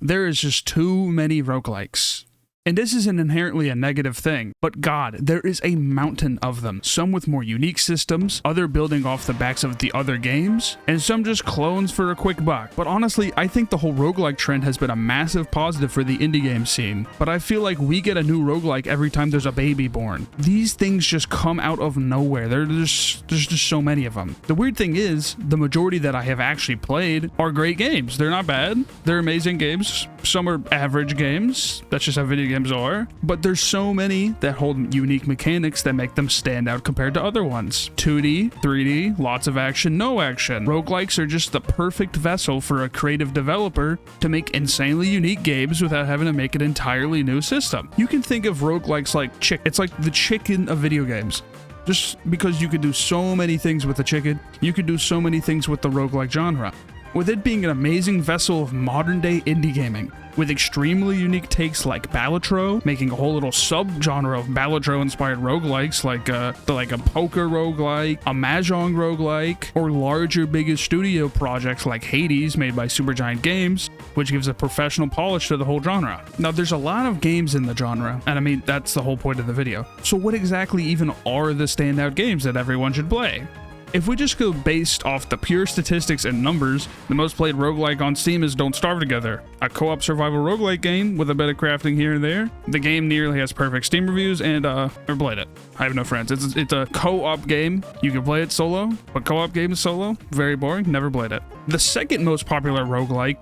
There is just too many roguelikes. And this isn't inherently a negative thing, but God, there is a mountain of them. Some with more unique systems, other building off the backs of the other games, and some just clones for a quick buck. But honestly, I think the whole roguelike trend has been a massive positive for the indie game scene. But I feel like we get a new roguelike every time there's a baby born. These things just come out of nowhere. There's just so many of them. The weird thing is, the majority that I have actually played are great games. They're not bad. They're amazing games. Some are average games. That's just how video games are, but there's so many that hold unique mechanics that make them stand out compared to other ones. 2D, 3D, lots of action, no action. Roguelikes are just the perfect vessel for a creative developer to make insanely unique games without having to make an entirely new system. You can think of roguelikes like it's like the chicken of video games. Just because you can do so many things with the chicken, you can do so many things with the roguelike genre. With it being an amazing vessel of modern-day indie gaming, with extremely unique takes like Balatro, making a whole little sub-genre of Balatro-inspired roguelikes like a poker roguelike, a mahjong roguelike, or larger, bigger studio projects like Hades made by Supergiant Games, which gives a professional polish to the whole genre. Now, there's a lot of games in the genre, and I mean, that's the whole point of the video. So what exactly even are the standout games that everyone should play? If we just go based off the pure statistics and numbers, the most played roguelike on Steam is Don't Starve Together, a co-op survival roguelike game with a bit of crafting here and there. The game nearly has perfect Steam reviews, and never played it. I have no friends. It's a co-op game. You can play it solo, but co-op game is solo. Very boring. Never played it. The second most popular roguelike,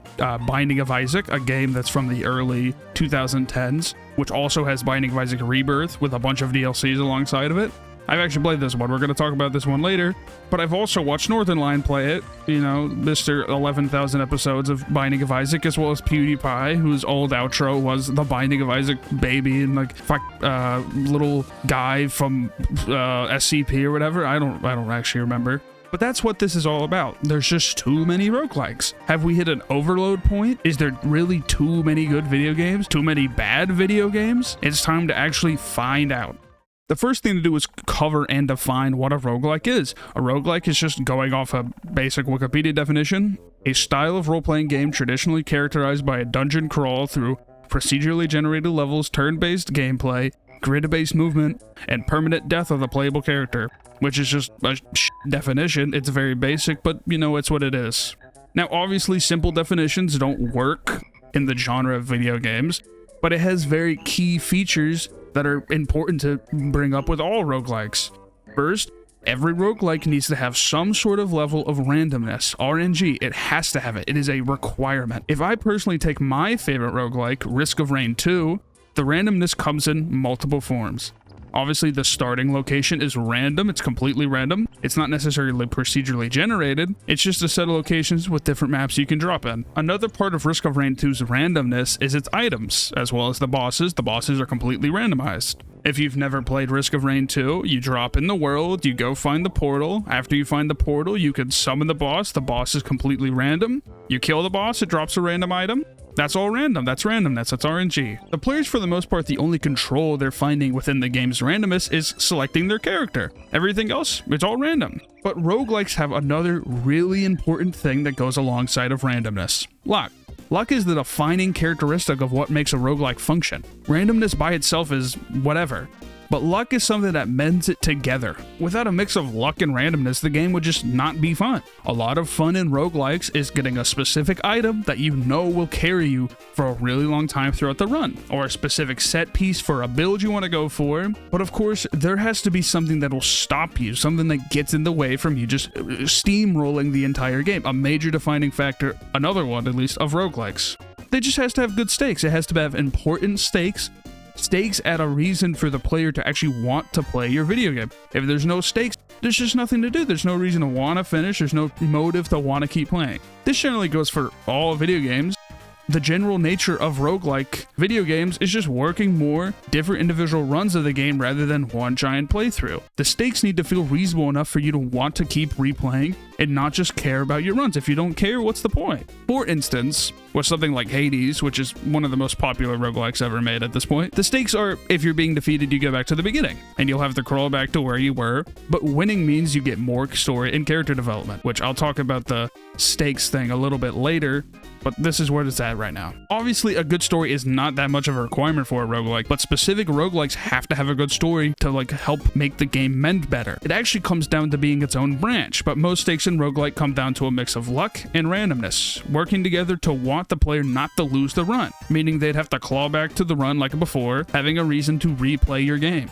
Binding of Isaac, a game that's from the early 2010s, which also has Binding of Isaac Rebirth with a bunch of DLCs alongside of it. I've actually played this one. We're going to talk about this one later, but I've also watched Northernlion play it, you know, Mr. 11,000 episodes of Binding of Isaac, as well as PewDiePie, whose old outro was the Binding of Isaac baby and like little guy from SCP or whatever. I don't actually remember. But that's what this is all about. There's just too many roguelikes. Have we hit an overload point? Is there really too many good video games? Too many bad video games? It's time to actually find out. The first thing to do is cover and define what a roguelike is. A roguelike is, just going off a basic Wikipedia definition, a style of role-playing game traditionally characterized by a dungeon crawl through procedurally generated levels, turn-based gameplay, grid-based movement, and permanent death of the playable character, which is just a definition. It's very basic, but you know, it's what it is. Now, obviously, simple definitions don't work in the genre of video games, but it has very key features that are important to bring up with all roguelikes. First, every roguelike needs to have some sort of level of randomness, RNG. It has to have it. It is a requirement. If I personally take my favorite roguelike, Risk of Rain 2, the randomness comes in multiple forms. Obviously, the starting location is random. It's completely random. It's not necessarily procedurally generated. It's just a set of locations with different maps you can drop in. Another part of Risk of Rain 2's randomness is its items, as well as the bosses. The bosses are completely randomized. If you've never played Risk of Rain 2, you drop in the world, you go find the portal. After you find the portal, you can summon the boss. The boss is completely random. You kill the boss, it drops a random item. That's all random. That's randomness. That's RNG. The players, for the most part, the only control they're finding within the game's randomness is selecting their character. Everything else, it's all random. But roguelikes have another really important thing that goes alongside of randomness. Luck. Luck is the defining characteristic of what makes a roguelike function. Randomness by itself is whatever, but luck is something that mends it together. Without a mix of luck and randomness, the game would just not be fun. A lot of fun in roguelikes is getting a specific item that you know will carry you for a really long time throughout the run, or a specific set piece for a build you want to go for. But of course, there has to be something that will stop you, something that gets in the way from you just steamrolling the entire game. A major defining factor, another one at least, of roguelikes. They just has to have good stakes. It has to have important stakes add a reason for the player to actually want to play your video game. If there's no stakes, there's just nothing to do. There's no reason to want to finish. There's no motive to want to keep playing. This generally goes for all video games. The general nature of roguelike video games is just working more different individual runs of the game rather than one giant playthrough. The stakes need to feel reasonable enough for you to want to keep replaying and not just care about your runs. If you don't care, what's the point? For instance, with something like Hades, which is one of the most popular roguelikes ever made at this point, the stakes are, if you're being defeated, you go back to the beginning, and you'll have to crawl back to where you were, but winning means you get more story and character development, which I'll talk about the stakes thing a little bit later. but this is where it's at right now. Obviously, a good story is not that much of a requirement for a roguelike, but specific roguelikes have to have a good story to like help make the game mend better. It actually comes down to being its own branch, but most stakes in roguelike come down to a mix of luck and randomness, working together to want the player not to lose the run, meaning they'd have to claw back to the run like before, having a reason to replay your game.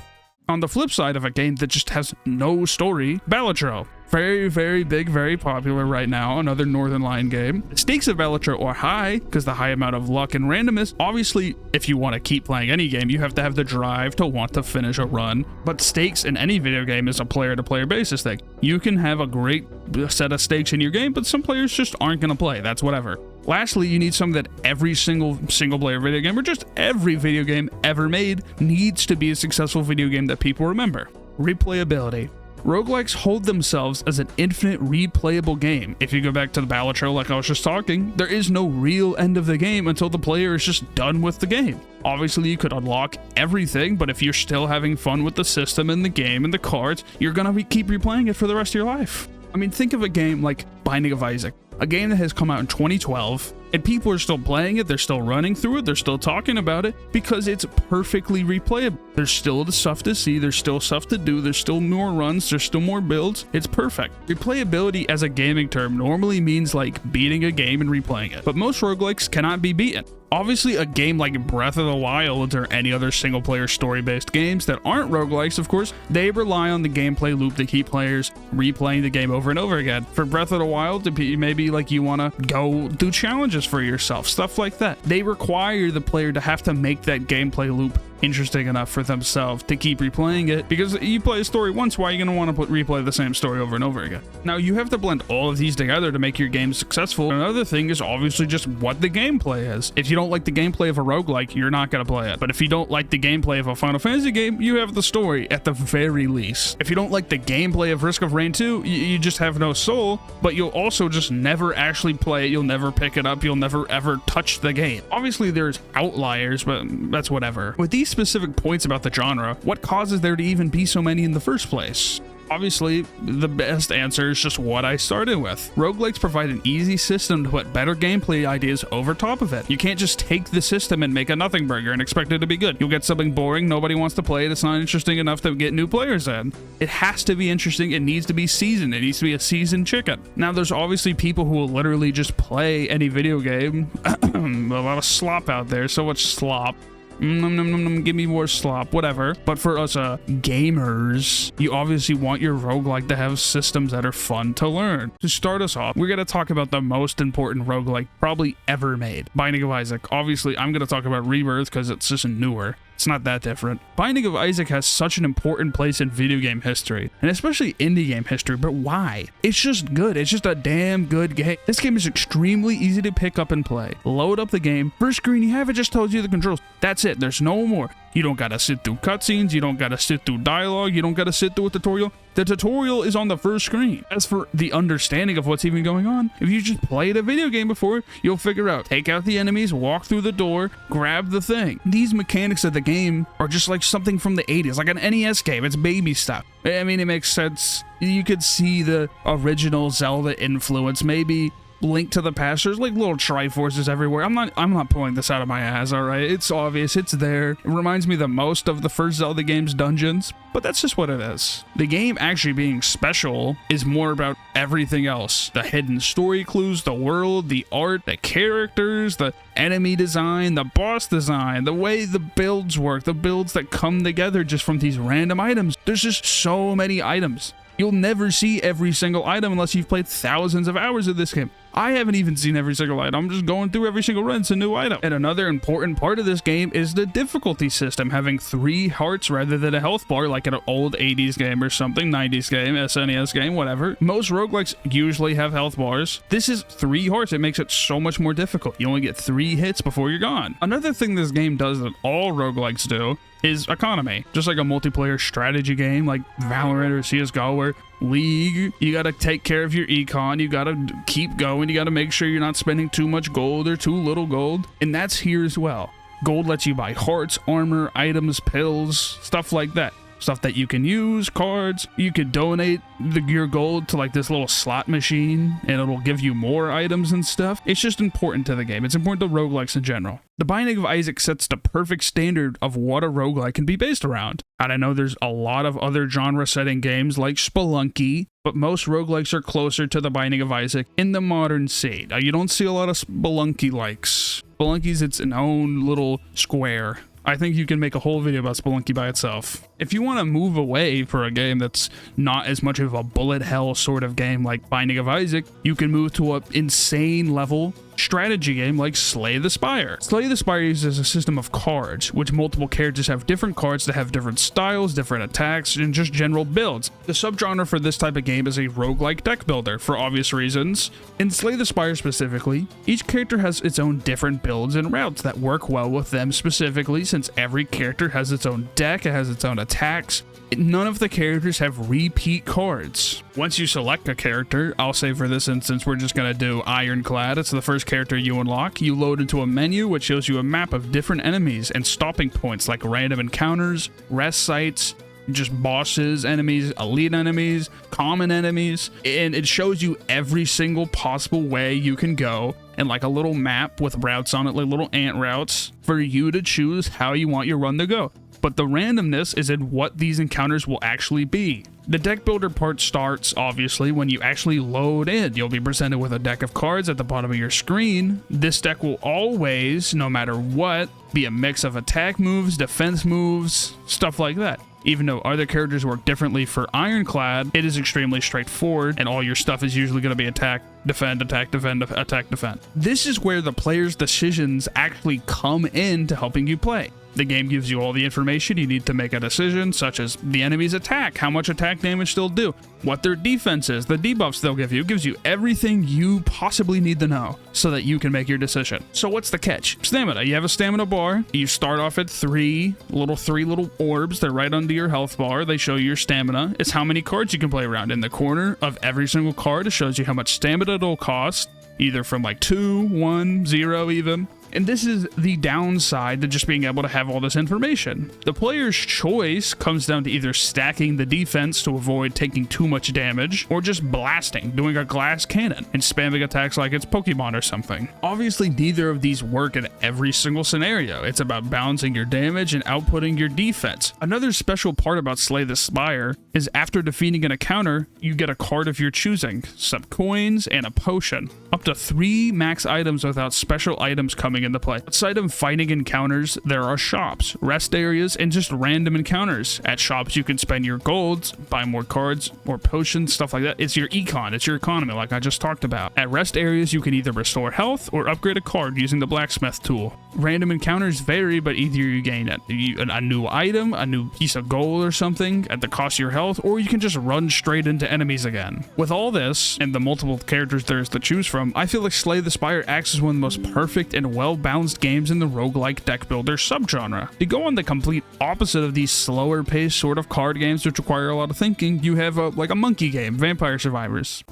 On the flip side of a game that just has no story, Balatro. Very big, very popular right now, another Northern Lion game. The stakes of Balatro are high because the high amount of luck and randomness. Obviously, if you want to keep playing any game, you have to have the drive to want to finish a run. But stakes in any video game is a player-to-player basis thing. You can have a great set of stakes in your game, but some players just aren't going to play. That's whatever. Lastly, you need something that every single-player video game, or just every video game ever made, needs to be a successful video game that people remember. Replayability. Roguelikes hold themselves as an infinite replayable game. If you go back to the Balatro like I was just talking, there is no real end of the game until the player is just done with the game. Obviously, you could unlock everything, but if you're still having fun with the system and the game and the cards, you're gonna keep replaying it for the rest of your life. I mean, think of a game like Binding of Isaac, a game that has come out in 2012, and people are still playing it, they're still running through it, they're still talking about it, because it's perfectly replayable. There's still the stuff to see, there's still stuff to do, there's still more runs, there's still more builds, it's perfect. Replayability as a gaming term normally means like beating a game and replaying it, but most roguelikes cannot be beaten. Obviously, a game like Breath of the Wild or any other single-player story-based games that aren't roguelikes, of course, they rely on the gameplay loop to keep players replaying the game over and over again. For Breath of the Wild, maybe like you want to go do challenges for yourself, stuff like that. They require the player to have to make that gameplay loop interesting enough for themselves to keep replaying it, because you play a story once, why are you going to want to replay the same story over and over again? Now, you have to blend all of these together to make your game successful. Another thing is obviously just what the gameplay is. If you don't like the gameplay of a roguelike, you're not going to play it. But if you don't like the gameplay of a Final Fantasy game, you have the story at the very least. If you don't like the gameplay of Risk of Rain 2, you just have no soul, but you'll also just never actually play it, you'll never pick it up, you'll never ever touch the game. Obviously, there's outliers, but that's whatever. With these specific points about the genre, what causes there to even be so many in the first place? Obviously, the best answer is just what I started with. Roguelikes provide an easy system to put better gameplay ideas over top of it. You can't just take the system and make a nothing burger and expect it to be good. You'll get something boring, nobody wants to play it, it's not interesting enough to get new players in. It has to be interesting, it needs to be seasoned, it needs to be a seasoned chicken. Now, there's obviously people who will literally just play any video game. A lot of slop out there, so much slop. Give me more slop, whatever. But for us gamers, you obviously want your roguelike to have systems that are fun to learn. To start us off, we're going to talk about the most important roguelike probably ever made, Binding of Isaac. Obviously, I'm going to talk about Rebirth because it's just newer. It's not that different. Binding of Isaac has such an important place in video game history, and especially indie game history, but why? It's just good. It's just a damn good game. This game is extremely easy to pick up and play. Load up the game. First screen you have, it just tells you the controls. That's it. There's no more. You don't gotta sit through cutscenes, you don't gotta sit through dialogue, you don't gotta sit through a tutorial. The tutorial is on the first screen. As for the understanding of what's even going on, if you just played a video game before, you'll figure out. Take out the enemies, walk through the door, grab the thing. These mechanics of the game are just like something from the 80s, like an NES game. It's baby stuff. I mean, it makes sense. You could see the original Zelda influence, maybe Link to the Past. There's like little Triforces everywhere. I'm not pulling this out of my ass, all right? It's obvious, it's there. It reminds me the most of the first Zelda game's dungeons, but that's just what it is. The game actually being special is more about everything else. The hidden story clues, the world, the art, the characters, the enemy design, the boss design, the way the builds work, the builds that come together just from these random items. There's just so many items. You'll never see every single item unless you've played thousands of hours of this game. I haven't even seen every single item. I'm just going through every single run. It's a new item. And another important part of this game is the difficulty system, having 3 hearts rather than a health bar like an old 80s game or something, 90s game, SNES game, whatever. Most roguelikes usually have health bars. This is 3 hearts. It makes it so much more difficult. You only get 3 hits before you're gone. Another thing this game does that all roguelikes do is economy. Just like a multiplayer strategy game like Valorant or CSGO or League, you gotta take care of your econ, you gotta keep going, you gotta make sure you're not spending too much gold or too little gold, and that's here as well. Gold lets you buy hearts, armor, items, pills, stuff like that. stuff that you can use, cards. You could donate your gold to like this little slot machine and it'll give you more items and stuff. It's just important to the game. It's important to roguelikes in general. The Binding of Isaac sets the perfect standard of what a roguelike can be based around. And I know there's a lot of other genre-setting games like Spelunky, but most roguelikes are closer to the Binding of Isaac in the modern scene. Now, you don't see a lot of Spelunky-likes. Spelunky's its own little square. I think you can make a whole video about Spelunky by itself. If you want to move away for a game that's not as much of a bullet hell sort of game like Binding of Isaac, you can move to an insane level strategy game like Slay the Spire. Slay the Spire uses a system of cards, which multiple characters have different cards that have different styles, different attacks, and just general builds. The subgenre for this type of game is a roguelike deck builder, for obvious reasons. In Slay the Spire specifically, each character has its own different builds and routes that work well with them specifically, since every character has its own deck, it has its own attacks. None of the characters have repeat cards. Once you select a character, I'll say for this instance, we're just going to do Ironclad. It's the first character you unlock. You load into a menu which shows you a map of different enemies and stopping points like random encounters, rest sites, just bosses, enemies, elite enemies, common enemies, and it shows you every single possible way you can go, and like a little map with routes on it, like little ant routes, for you to choose how you want your run to go. But the randomness is in what these encounters will actually be. The deck builder part starts, obviously, when you actually load in. You'll be presented with a deck of cards at the bottom of your screen. This deck will always, no matter what, be a mix of attack moves, defense moves, stuff like that. Even though other characters work differently for Ironclad, it is extremely straightforward, and all your stuff is usually going to be attack, defend, attack, defend, attack, defend. This is where the player's decisions actually come in to helping you play. The game gives you all the information you need to make a decision, such as the enemy's attack, how much attack damage they'll do, what their defense is, the debuffs they'll give you. It gives you everything you possibly need to know so that you can make your decision. So what's the catch? Stamina. You have a stamina bar. You start off at three little orbs. They're right under your health bar. They show you your stamina. It's how many cards you can play around. In the corner of every single card, it shows you how much stamina it'll cost, either from like 2, 1, 0 even. And this is the downside to just being able to have all this information. The player's choice comes down to either stacking the defense to avoid taking too much damage, or just blasting, doing a glass cannon, and spamming attacks like it's Pokemon or something. Obviously, neither of these work in every single scenario. It's about balancing your damage and outputting your defense. Another special part about Slay the Spire is after defeating an encounter, you get a card of your choosing, some coins, and a potion. Up to 3 max items without special items coming into play. Outside of fighting encounters, there are shops, rest areas, and just random encounters. At shops, you can spend your golds, buy more cards, more potions, stuff like that. It's your econ, it's your economy, like I just talked about. At rest areas, you can either restore health or upgrade a card using the blacksmith tool. Random encounters vary, but either you gain a new item, a new piece of gold or something at the cost of your health, or you can just run straight into enemies again. With all this, and the multiple characters there's to choose from, I feel like Slay the Spire acts as one of the most perfect and well-balanced games in the roguelike deck builder subgenre. To go on the complete opposite of these slower paced sort of card games which require a lot of thinking, you have like a monkey game, Vampire Survivors.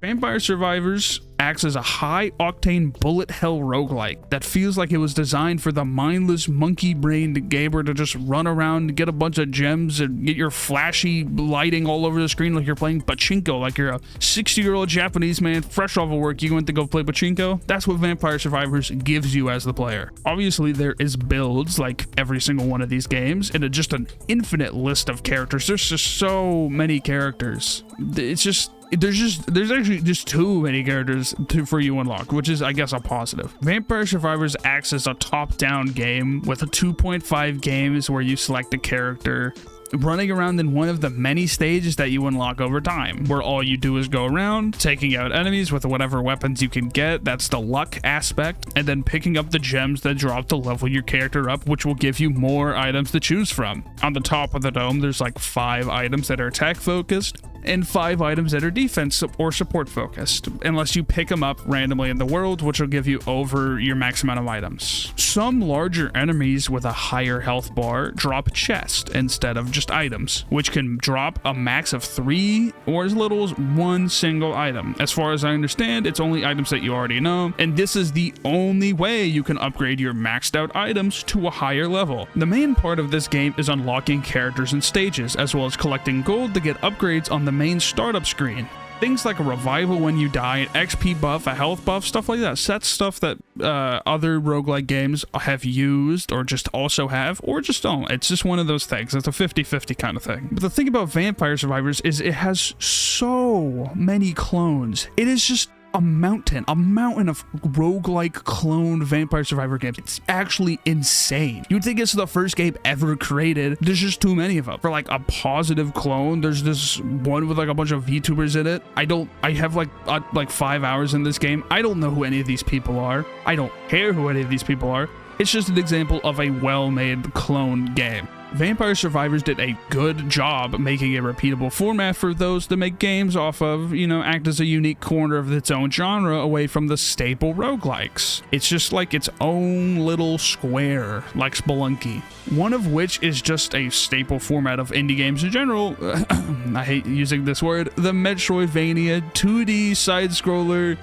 Vampire Survivors acts as a high-octane bullet hell roguelike that feels like it was designed for the mindless monkey-brained gamer to just run around, get a bunch of gems, and get your flashy lighting all over the screen like you're playing pachinko, like you're a 60-year-old Japanese man fresh off of work, you went to go play pachinko. That's what Vampire Survivors gives you as the player. Obviously, there is builds like every single one of these games, and just an infinite list of characters. There's just so many characters. There's actually just too many characters for you to unlock, which is, I guess, a positive. Vampire Survivors acts as a top-down game with a 2.5 games where you select a character, running around in one of the many stages that you unlock over time, where all you do is go around, taking out enemies with whatever weapons you can get, that's the luck aspect, and then picking up the gems that drop to level your character up, which will give you more items to choose from. On the top of the dome, there's like 5 items that are attack focused, and 5 items that are defense or support focused, unless you pick them up randomly in the world, which will give you over your max amount of items. Some larger enemies with a higher health bar drop chest instead of just items, which can drop a max of 3 or as little as 1 single item. As far as I understand, it's only items that you already know, and this is the only way you can upgrade your maxed out items to a higher level. The main part of this game is unlocking characters and stages, as well as collecting gold to get upgrades on the main startup screen. Things like a revival when you die, an XP buff, a health buff, stuff like that. So that's stuff that other roguelike games have used or just also have or just don't. It's just one of those things. It's a 50-50 kind of thing. But the thing about Vampire Survivors is it has so many clones. It is just a mountain of roguelike cloned Vampire Survivor games. It's actually insane. You'd think it's the first game ever created. There's just too many of them. For like a positive clone, there's this one with like a bunch of VTubers in it. I have like 5 hours in this game. I don't know who any of these people are. I don't care who any of these people are. It's just an example of a well-made cloned game. Vampire Survivors did a good job making a repeatable format for those to make games off of, act as a unique corner of its own genre away from the staple roguelikes. It's just like its own little square, like Spelunky. One of which is just a staple format of indie games in general. I hate using this word. The Metroidvania 2D side-scroller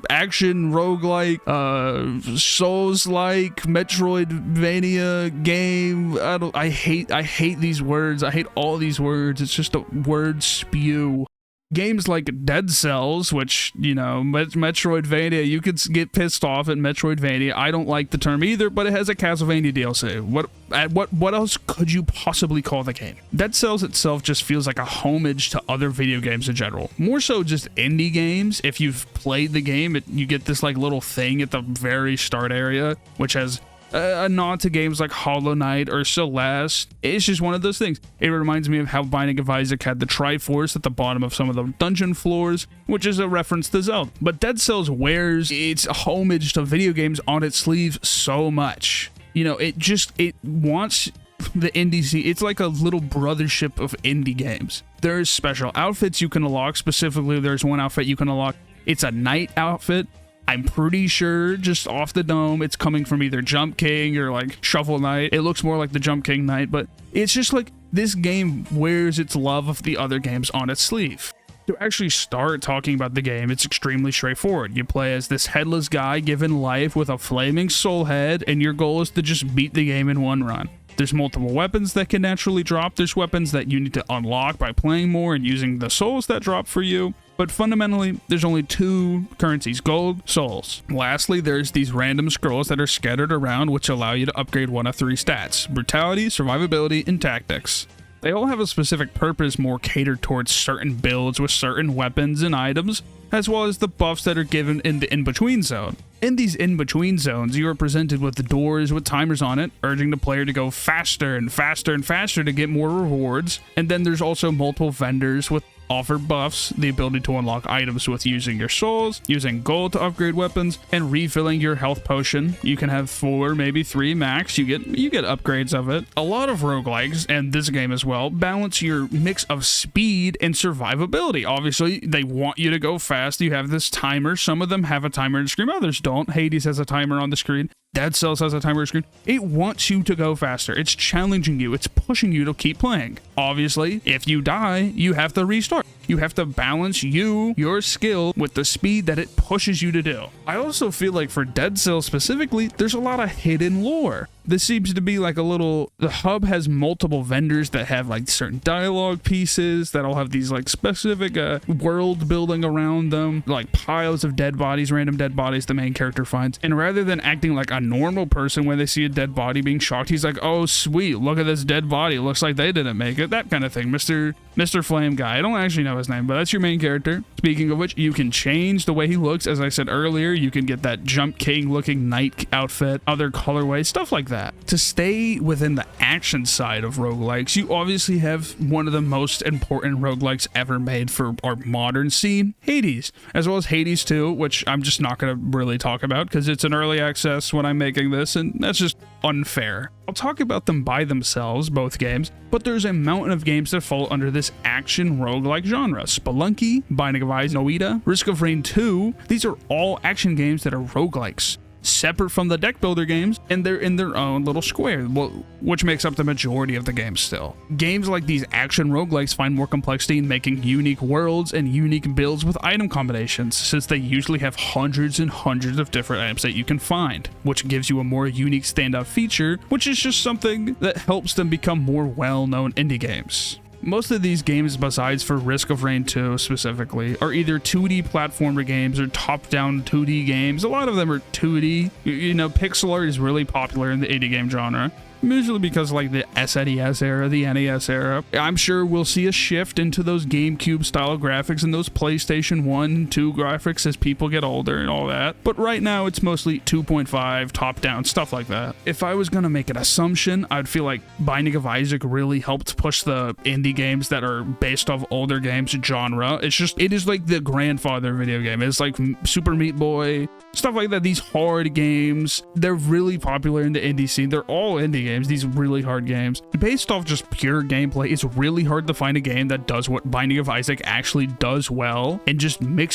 action roguelike, Souls-like Metroidvania game. I hate these words. I hate all these words. It's just a word spew. Games like Dead Cells, which, Metroidvania, you could get pissed off at Metroidvania. I don't like the term either, but it has a Castlevania DLC. What else could you possibly call the game? Dead Cells itself just feels like a homage to other video games in general. More so just indie games. If you've played the game, you get this like little thing at the very start area, which has a nod to games like Hollow Knight or Celeste. It's just one of those things. It reminds me of how Binding of Isaac had the Triforce at the bottom of some of the dungeon floors, which is a reference to Zelda. But Dead Cells wears its homage to video games on its sleeve so much. It wants the indie scene. It's like a little brothership of indie games. There's special outfits you can unlock. Specifically, there's one outfit you can unlock. It's a knight outfit. I'm pretty sure, just off the dome, it's coming from either Jump King or like Shovel Knight. It looks more like the Jump King Knight, but it's just like this game wears its love of the other games on its sleeve. To actually start talking about the game, it's extremely straightforward. You play as this headless guy given life with a flaming soul head, and your goal is to just beat the game in one run. There's multiple weapons that can naturally drop. There's weapons that you need to unlock by playing more and using the souls that drop for you. But fundamentally, there's only 2 currencies: gold, souls. Lastly, there's these random scrolls that are scattered around, which allow you to upgrade one of 3 stats: brutality, survivability, and tactics. They all have a specific purpose more catered towards certain builds with certain weapons and items, as well as the buffs that are given in the in-between zone. In these in-between zones, you are presented with the doors with timers on it, urging the player to go faster and faster and faster to get more rewards. And then there's also multiple vendors with offer buffs, the ability to unlock items with using your souls, using gold to upgrade weapons, and refilling your health potion. You can have 4, maybe 3 max. You get upgrades of it. A lot of roguelikes, and this game as well, balance your mix of speed and survivability. Obviously, they want you to go fast. You have this timer. Some of them have a timer on the screen, others don't. Hades has a timer on the screen. Dead Cells has a timer on the screen. It wants you to go faster. It's challenging you. It's pushing you to keep playing. Obviously, if you die, you have to restart. You have to balance your skill with the speed that it pushes you to do. I also feel like for Dead Cells specifically, there's a lot of hidden lore. This seems to be like the hub has multiple vendors that have like certain dialogue pieces that all have these like specific world building around them, like piles of dead bodies, random dead bodies the main character finds. And rather than acting like a normal person when they see a dead body being shocked, he's like, oh sweet, look at this dead body, looks like they didn't make it, that kind of thing. Mr. Flame Guy, I don't actually know his name, but that's your main character. Speaking of which, you can change the way he looks. As I said earlier, you can get that Jump King looking knight outfit, other colorways, stuff like that. To stay within the action side of roguelikes, you obviously have one of the most important roguelikes ever made for our modern scene, Hades, as well as Hades 2, which I'm just not going to really talk about because it's an early access when I'm making this, and that's just unfair. I'll talk about them by themselves, both games, but there's a mountain of games that fall under this action roguelike genre. Spelunky, Binding of Isaac, Noita, Risk of Rain 2, these are all action games that are roguelikes, separate from the deck builder games, and they're in their own little square, which makes up the majority of the games still. Games like these action roguelikes find more complexity in making unique worlds and unique builds with item combinations, since they usually have hundreds and hundreds of different items that you can find, which gives you a more unique standout feature, which is just something that helps them become more well-known indie games. Most of these games, besides for Risk of Rain 2 specifically, are either 2D platformer games or top-down 2D games. A lot of them are 2D. You know, pixel art is really popular in the indie game genre. Usually because like the SNES era, the NES era. I'm sure we'll see a shift into those GameCube style graphics and those PlayStation 1 and 2 graphics as people get older and all that. But right now it's mostly 2.5, top down, stuff like that. If I was going to make an assumption, I'd feel like Binding of Isaac really helped push the indie games that are based off older games genre. It is like the grandfather video game. It's like Super Meat Boy, stuff like that. These hard games, they're really popular in the indie scene. They're all indie games, these really hard games. Based off just pure gameplay, it's really hard to find a game that does what Binding of Isaac actually does well and just make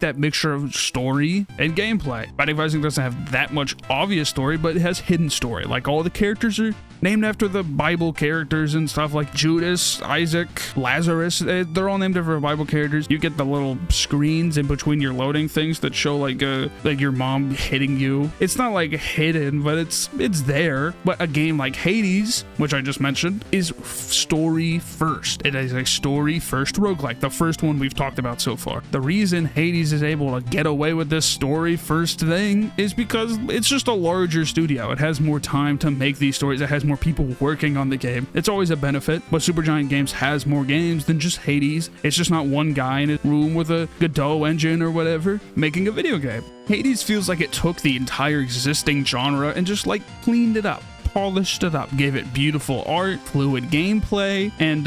that mixture of story and gameplay. Binding of Isaac doesn't have that much obvious story, but it has hidden story. Like all the characters are named after the Bible characters and stuff, like Judas, Isaac, Lazarus. They're all named after Bible characters. You get the little screens in between your loading things that show like your mom hitting you. It's not like hidden, but it's there. But a game like Hades, which I just mentioned, is story first. It is a story first roguelike, the first one we've talked about so far. The reason Hades is able to get away with this story first thing is because it's just a larger studio. It has more time to make these stories. It has more people working on the game. It's always a benefit, but Supergiant Games has more games than just Hades. It's just not one guy in a room with a Godot engine or whatever making a video game. Hades feels like it took the entire existing genre and just like cleaned it up, polished it up, gave it beautiful art, fluid gameplay, and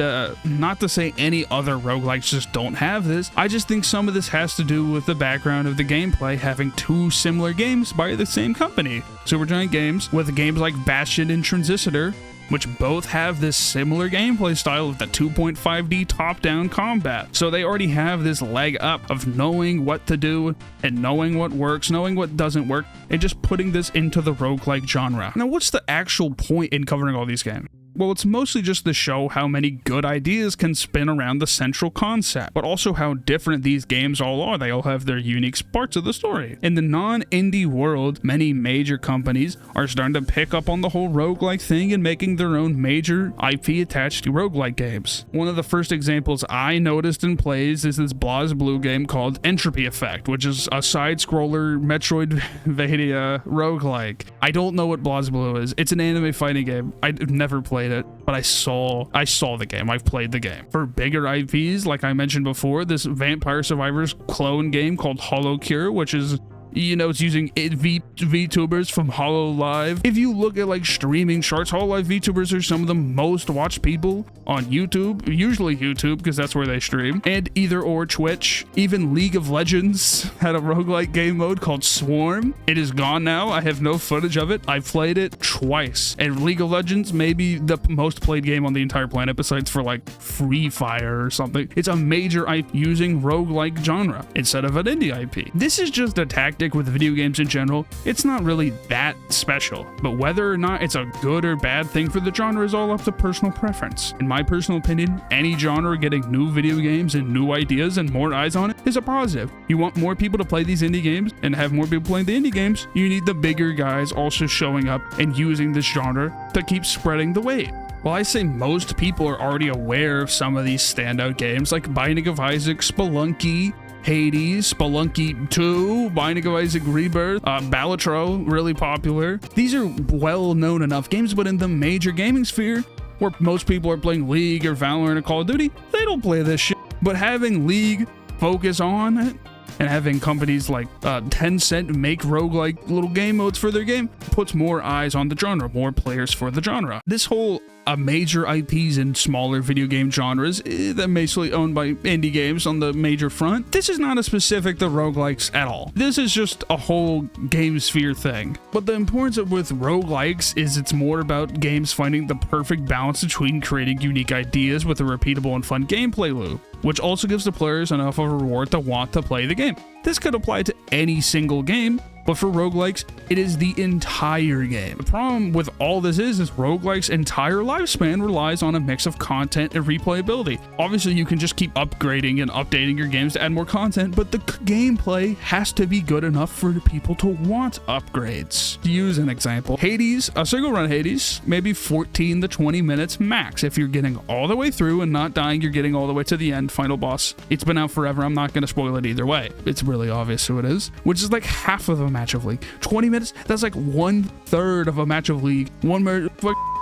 not to say any other roguelikes just don't have this. I just think some of this has to do with the background of the gameplay having two similar games by the same company, Supergiant Games, with games like Bastion and Transistor, which both have this similar gameplay style of the 2.5D top-down combat. So they already have this leg up of knowing what to do and knowing what works, knowing what doesn't work, and just putting this into the roguelike genre. Now, what's the actual point in covering all these games? Well, it's mostly just to show how many good ideas can spin around the central concept, but also how different these games all are. They all have their unique parts of the story. In the non-indie world, many major companies are starting to pick up on the whole roguelike thing and making their own major IP-attached roguelike games. One of the first examples I noticed in plays is this BlazBlue game called Entropy Effect, which is a side-scroller Metroidvania roguelike. I don't know what BlazBlue is. It's an anime fighting game. I've never played it, but I saw the game. I've played the game. For bigger IPs, like I mentioned before, this Vampire Survivors clone game called Hollow Cure, which is, you know, it's using VTubers from Hollow Live. If you look at like streaming charts, Hollow Live VTubers are some of the most watched people on YouTube, usually YouTube because that's where they stream, and either or Twitch. Even League of Legends had a roguelike game mode called Swarm. It is gone now. I have no footage of it. I've played it twice, and League of Legends may be the most played game on the entire planet besides for like Free Fire or something. It's a major IP using roguelike genre instead of an indie IP. This is just a tactic with video games in general. It's not really that special, but whether or not it's a good or bad thing for the genre is all up to personal preference. In my personal opinion, any genre getting new video games and new ideas and more eyes on it is a positive. You want more people to play these indie games and have more people playing the indie games, you need the bigger guys also showing up and using this genre to keep spreading the weight. While I say most people are already aware of some of these standout games like Binding of Isaac, Spelunky, Hades, Spelunky 2, Binding of Isaac Rebirth, Balatro, really popular. These are well-known enough games, but in the major gaming sphere, where most people are playing League or Valorant or Call of Duty, they don't play this shit. But having League focus on it And having companies like Tencent make roguelike little game modes for their game puts more eyes on the genre, more players for the genre. This whole major IPs in smaller video game genres that mostly owned by indie games on the major front, this is not a specific to roguelikes at all. This is just a whole game sphere thing. But the importance of with roguelikes is it's more about games finding the perfect balance between creating unique ideas with a repeatable and fun gameplay loop, which also gives the players enough of a reward to want to play the game. This could apply to any single game, but for roguelikes, it is the entire game. The problem with all this is roguelikes' entire lifespan relies on a mix of content and replayability. Obviously, you can just keep upgrading and updating your games to add more content, but the gameplay has to be good enough for the people to want upgrades. To use an example, Hades, a single run Hades, maybe 14 to 20 minutes max. If you're getting all the way through and not dying, you're getting all the way to the end, final boss. It's been out forever. I'm not going to spoil it either way. It's really obvious who it is, which is like half of a match of League. 20 minutes, that's like 1/3 of a match of League. One of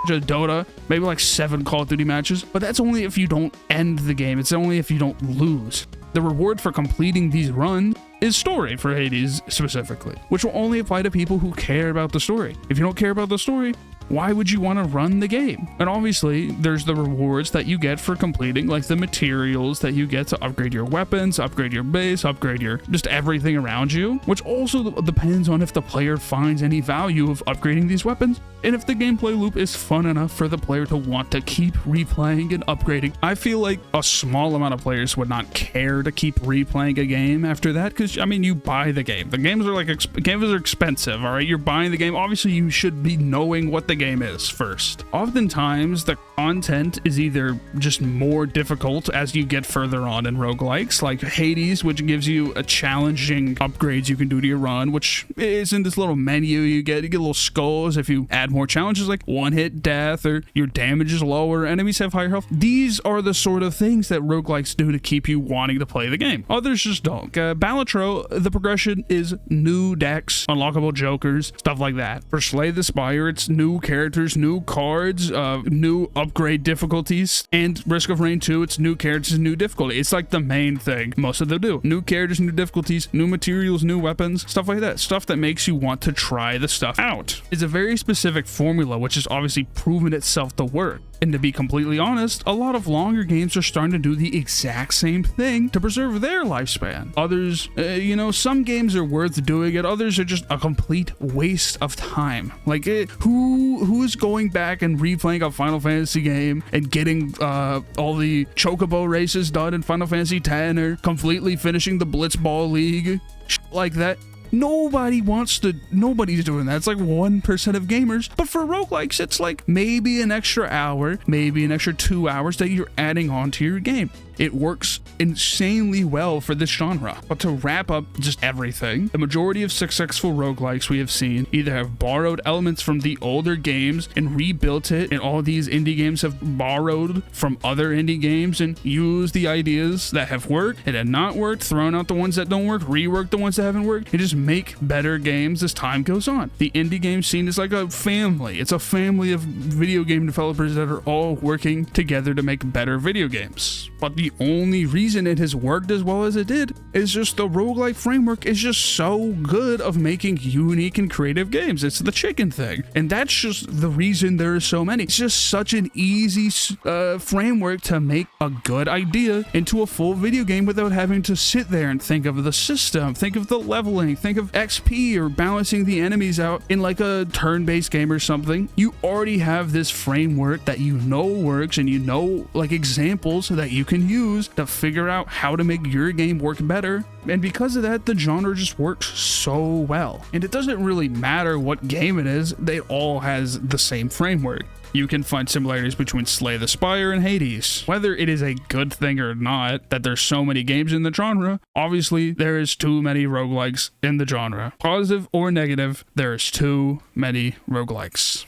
Dota, maybe like 7 Call of Duty matches, but that's only if you don't end the game. It's only if you don't lose. The reward for completing these runs is story for Hades specifically, which will only apply to people who care about the story. If you don't care about the story, why would you want to run the game? And obviously, there's the rewards that you get for completing, like the materials that you get to upgrade your weapons, upgrade your base, upgrade your just everything around you, which also depends on if the player finds any value of upgrading these weapons, and if the gameplay loop is fun enough for the player to want to keep replaying and upgrading. I feel like a small amount of players would not care to keep replaying a game after that, because, I mean, you buy the game. The games are like, games are expensive, all right? You're buying the game. Obviously, you should be knowing what the game is first. Oftentimes, the content is either just more difficult as you get further on in roguelikes, like Hades, which gives you a challenging upgrades you can do to your run, which is in this little menu. You get little skulls if you add more challenges, like one-hit death, or your damage is lower, enemies have higher health. These are the sort of things that roguelikes do to keep you wanting to play the game. Others just don't. Balatro, the progression is new decks, unlockable jokers, stuff like that. For Slay the Spire, it's new characters, new cards, new upgrade difficulties, and Risk of Rain 2, it's new characters, new difficulty. It's like the main thing most of them do. New characters, new difficulties, new materials, new weapons, stuff like that. Stuff that makes you want to try the stuff out. It's a very specific formula, which has obviously proven itself to work. And to be completely honest, a lot of longer games are starting to do the exact same thing to preserve their lifespan. Others, some games are worth doing it. Others are just a complete waste of time. Like, who's going back and replaying a Final Fantasy game and getting all the chocobo races done in Final Fantasy X, or completely finishing the Blitzball League, shit like that? Nobody's doing that. It's like 1% of gamers. But for roguelikes, it's like maybe an extra hour, maybe an extra 2 hours that you're adding on to your game. It works insanely well for this genre. But to wrap up just everything, the majority of successful roguelikes we have seen either have borrowed elements from the older games and rebuilt it, and all these indie games have borrowed from other indie games and used the ideas that have worked and have not worked, thrown out the ones that don't work, reworked the ones that haven't worked, and just make better games as time goes on. The indie game scene is like a family. It's a family of video game developers that are all working together to make better video games. But the only reason it has worked as well as it did is just the roguelike framework is just so good of making unique and creative games. It's the chicken thing. And that's just the reason there are so many. It's just such an easy framework to make a good idea into a full video game without having to sit there and think of the system, think of the leveling, think of XP or balancing the enemies out in like a turn-based game or something. You already have this framework that you know works, and you know like examples that you can use to figure out how to make your game work better. And because of that, the genre just works so well. And it doesn't really matter what game it is, they all has the same framework. You can find similarities between Slay the Spire and Hades. Whether it is a good thing or not that there's so many games in the genre, obviously there is too many roguelikes in the genre. Positive or negative, there is too many roguelikes.